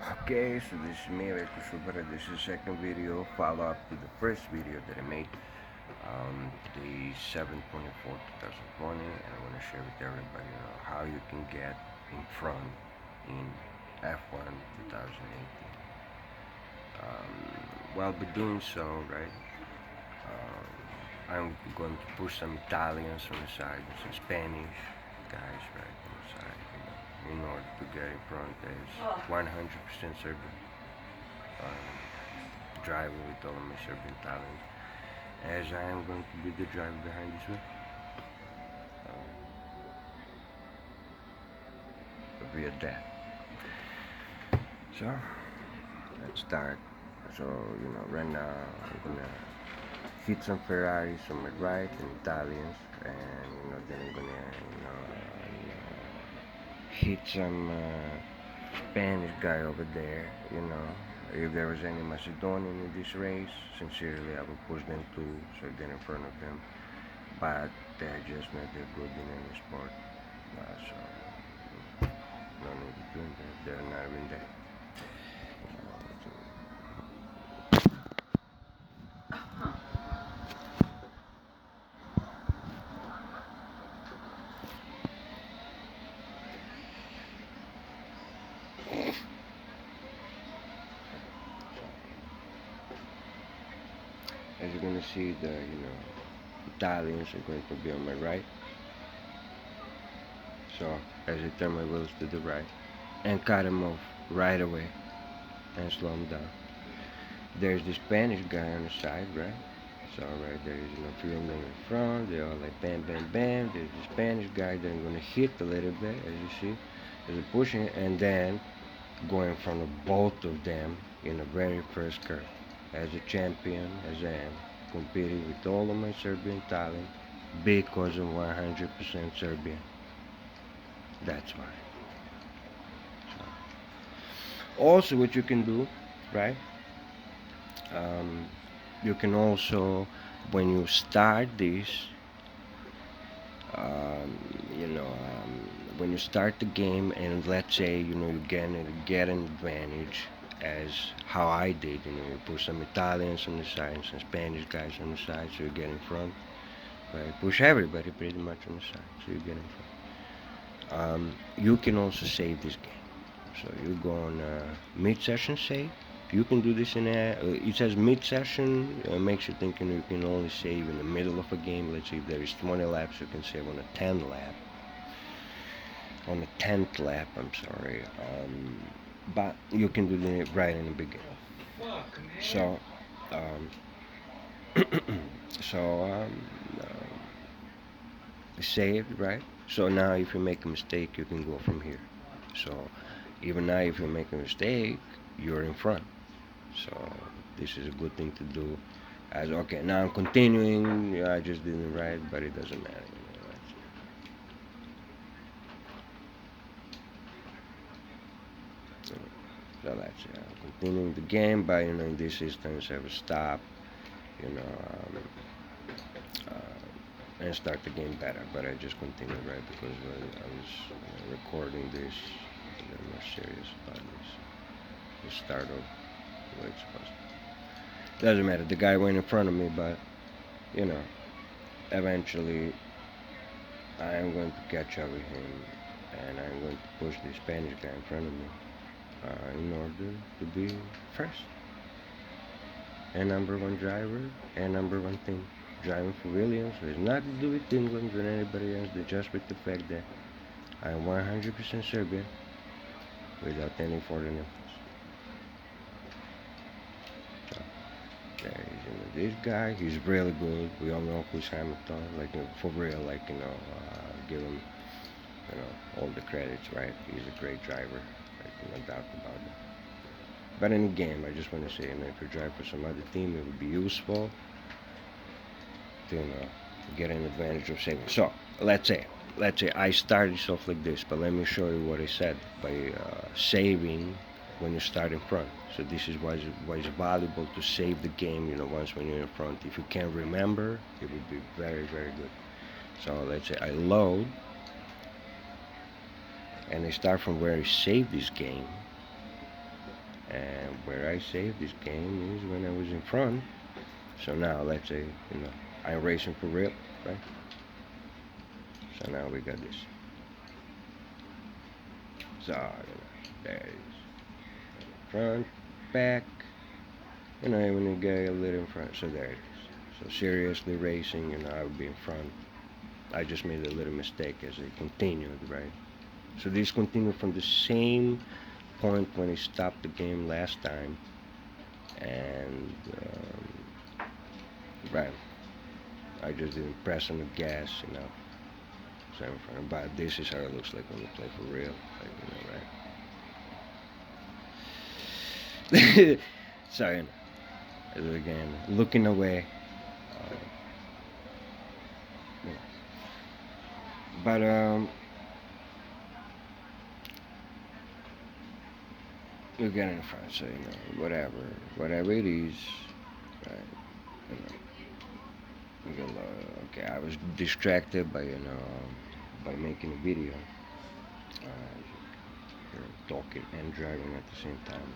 Okay, so this is me, Veljko Subara. This is the second video, follow up to the first video that I made the 7/24/2020, and I want to share with everybody how you can get in front in F1 2018. While by doing so, right, I'm going to push some Italians on the side and some Spanish guys, right, on the side, in order to get in front. There's 100% Serbian driver with all of my Serbian talent, as I am going to be the driver behind this one. Be at that. So let's start. So right now I'm gonna hit some Ferraris on my right and Italians, and then I'm gonna hit some Spanish guy over there. If there was any Macedonian in this race, sincerely I would push them too, so I get in front of them. But they're just not that good in any sport, so no need to do that. They're not even there. As you're gonna see, the Italians are going to be on my right. So as I turn my wheels to the right and cut them off right away and slow them down. There's the Spanish guy on the side, right? So right there is few of them in front. They're all like bam, bam, bam. There's the Spanish guy that I'm gonna hit a little bit, as you see, as I'm pushing, and then go in front of both of them in the very first curve. As a champion, as I am, competing with all of my Serbian talent because I'm 100% Serbian. That's why. Also, what you can do, right? You can also, when you start this, um, you know, when you start the game, and let's say you get an advantage, as how I did. You push some Italians on the side and some Spanish guys on the side, so you get in front. Right? Push everybody pretty much on the side, so you get in front. You can also save this game. So you go on mid-session save. You can do this in it says mid-session, makes you think you can only save in the middle of a game. Let's say if there is 20 laps, you can save on a 10 lap. On the 10th lap, I'm sorry. But you can do it right in the beginning. So, um, so saved, right? So now if you make a mistake, you can go from here. So even now if you make a mistake, you're in front. So this is a good thing to do. As okay, now I'm continuing. I just didn't write, but it doesn't matter. So that's it. I'm continuing the game, but in this instance, I have a stop. You know, and start the game better. But I just continued right because I was recording this. I'm more serious about this. The start of the way it's supposed to. Doesn't matter. The guy went in front of me, but eventually I am going to catch up with him, and I'm going to push the Spanish guy in front of me in order to be first and number one driver and number one team. Driving for Williams has nothing to do with England or anybody else, but just with the fact that I'm 100% Serbian without any foreign influence. So, there is, this guy, he's really good. We all know who's Hamilton, like for real, give him, all the credits, right? He's a great driver, no doubt about it. But in the game, I just want to say, if you drive for some other team, it would be useful to get an advantage of saving. So let's say I started off like this, but let me show you what I said by saving when you start in front. So this is why it's valuable to save the game. Once when you're in front, if you can't remember, it would be very, very good. So let's say I load, and I start from where I saved this game. And where I saved this game is when I was in front. So now let's say, I'm racing for real, right? So now we got this. So, there it is. Front, back, even you get a little in front. So there it is. So seriously racing, I would be in front. I just made a little mistake as it continued, right? So this continued from the same point when he stopped the game last time. And, right, I just didn't press on the gas, So in front. But this is how it looks like when you play for real, right? So, again, looking away. Uh, you know. But you get in front, so whatever it is, right? You know, okay, I was distracted by making a video, talking and driving at the same time.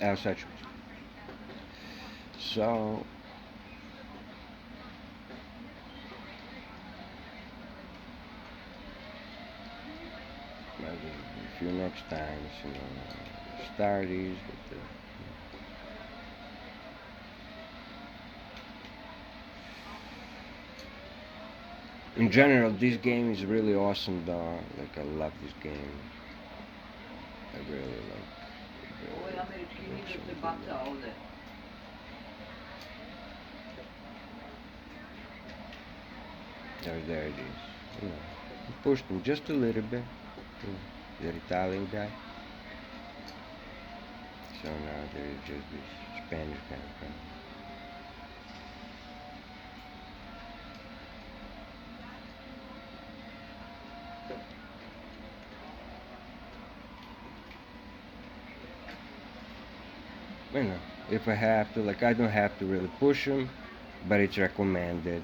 As such. So maybe a few next times, start these with the. In general, this game is really awesome, though. Like, I love this game. I really like. There it is. Pushed him just a little bit. The Italian guy. So now there is just this Spanish guy. If I have to, like, I don't have to really push him, but it's recommended.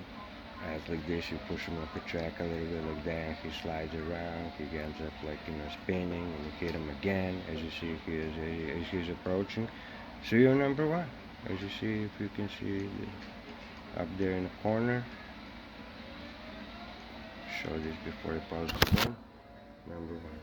As like this, you push him up the track a little bit like that, he slides around, he ends up like, spinning, and you hit him again, as you see as he's approaching. So you're number one, as you see, if you can see up there in the corner. Show this before I pause the game. Number one.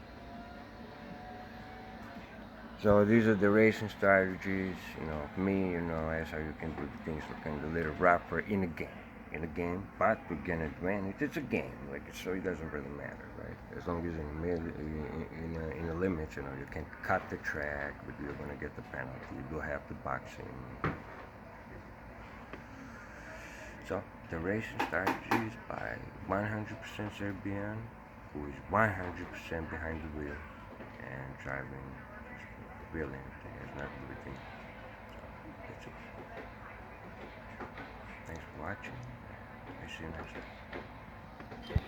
So these are the racing strategies, of me, as how you can do things like a little rougher in a game, but to get an advantage, it's a game, so it doesn't really matter, right? As long as in the limits, you can cut the track, but you're gonna get the penalty. You do have the boxing. So the racing strategies by 100% Serbian, who is 100% behind the wheel and driving. Real anything, it's not everything. So that's it. Thanks for watching. I see you next time.